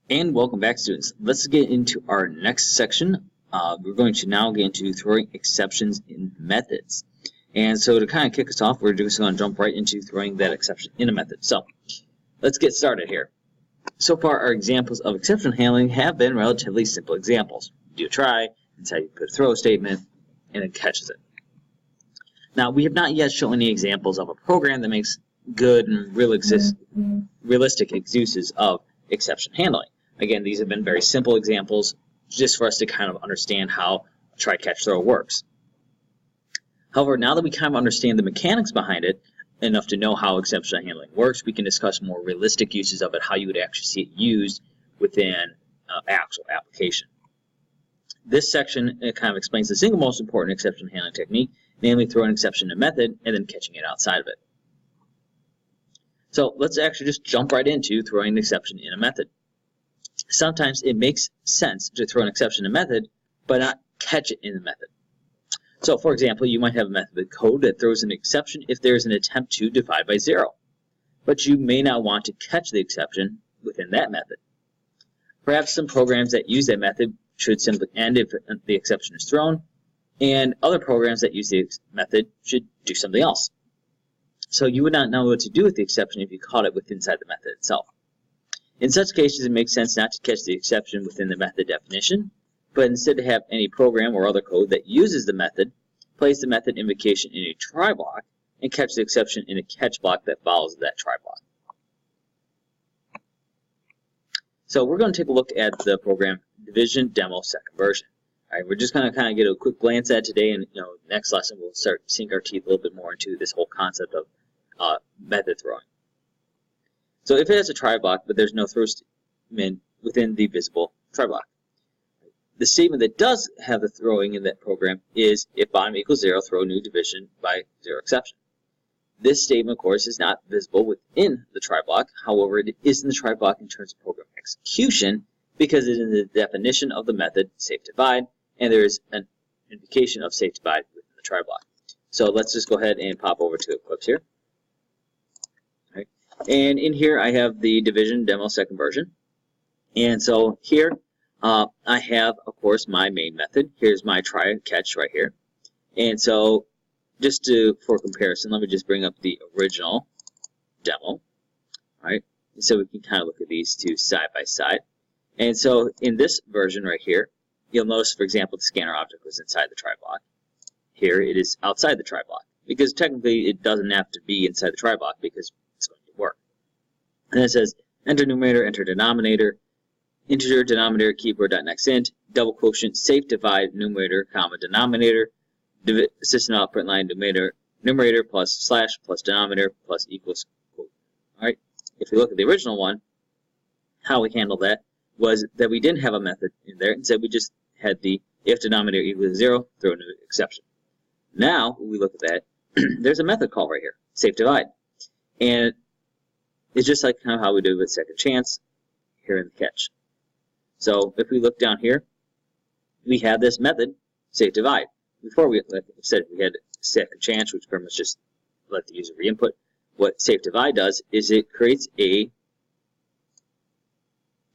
And welcome back, students. Let's get into our next section. We're going to now get into throwing exceptions in methods. And so to kind of kick us off, we're just going to jump right into throwing that exception in a method. So let's get started here. So far, our examples of exception handling have been relatively simple examples. You do a try, that's how you put a throw statement, and it catches it. Now, we have not yet shown any examples of a program that makes good and realistic uses of exception handling. Again, these have been very simple examples just for us to kind of understand how try, catch, throw works. However, now that we kind of understand the mechanics behind it, enough to know how exception handling works, we can discuss more realistic uses of it, how you would actually see it used within actual application. This section kind of explains the single most important exception handling technique, namely throwing an exception in a method and then catching it outside of it. So let's actually just jump right into throwing an exception in a method. Sometimes it makes sense to throw an exception in a method, but not catch it in the method. So, for example, you might have a method of code that throws an exception if there is an attempt to divide by 0. But you may not want to catch the exception within that method. Perhaps some programs that use that method should simply end if the exception is thrown, and other programs that use the method should do something else. So you would not know what to do with the exception if you caught it inside the method itself. In such cases, it makes sense not to catch the exception within the method definition, but instead to have any program or other code that uses the method place the method invocation in a try block and catch the exception in a catch block that follows that try block. So we're going to take a look at the program division demo second version. All right, we're just going to kind of get a quick glance at it today, and next lesson we'll start to sink our teeth a little bit more into this whole concept of method throwing. So if it has a try block, but there's no throw statement within the visible try block. The statement that does have the throwing in that program is if bottom equals 0, throw new division by 0 exception. This statement, of course, is not visible within the try block. However, it is in the try block in terms of program execution because it is in the definition of the method safe divide, and there is an invocation of safe divide within the try block. So let's just go ahead and pop over to Eclipse here. And in here, I have the division demo second version. And so here, I have, of course, my main method. Here's my try and catch right here. And so just for comparison, let me just bring up the original demo. Right? So we can kind of look at these two side by side. And so in this version right here, you'll notice, for example, the scanner object was inside the try block. Here it is outside the try block. Because technically it doesn't have to be inside the try block because it's going to work. And it says enter numerator, enter denominator, integer denominator keyboard.nextInt, double quotient, safe divide numerator, comma denominator, system out print line numerator plus slash plus denominator plus equals quote. Alright, if we look at the original one, how we handled that was that we didn't have a method in there. Instead, we just had the if denominator equals 0, throw a new exception. Now, when we look at that, there's a method call right here, safe divide. And it's just like kind of how we did with second chance here in the catch. So if we look down here, we have this method, safe divide. Before we said we had second chance, which pretty much just let the user re-input. What safe divide does is it creates a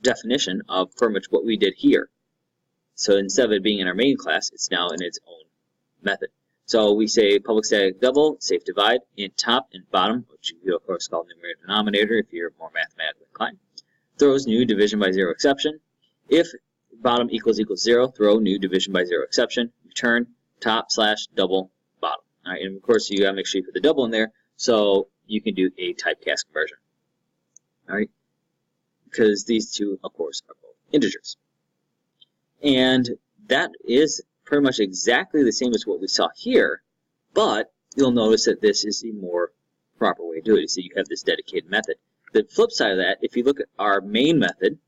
definition of pretty much what we did here. So instead of it being in our main class, it's now in its own method. So we say public static double, safe divide, in top and bottom, which you of course call numerator denominator if you're more mathematically inclined, throws new division by 0 exception. If bottom equals 0, throw new division by 0 exception, return top slash double bottom. All right, and of course you gotta make sure you put the double in there so you can do a typecast conversion. All right, because these two, of course, are both integers. And that is pretty much exactly the same as what we saw here, but you'll notice that this is a more proper way to do it. So you have this dedicated method. The flip side of that, if you look at our main method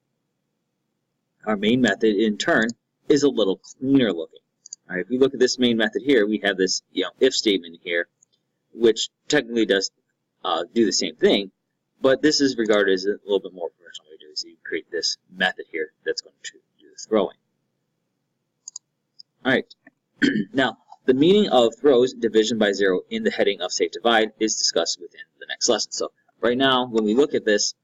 in turn is a little cleaner looking. All right, if we look at this main method here, we have this if statement here, which technically does do the same thing, but this is regarded as a little bit more professional way to do it. So you create this method here that's going to do the throwing. All right, now the meaning of throws division by 0 in the heading of safe divide is discussed within the next lesson. So right now, when we look at this,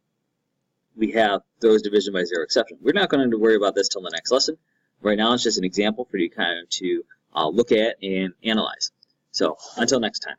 we have throws division by 0 exception. We're not going to worry about this till the next lesson. Right now, it's just an example for you kind of to look at and analyze. So until next time.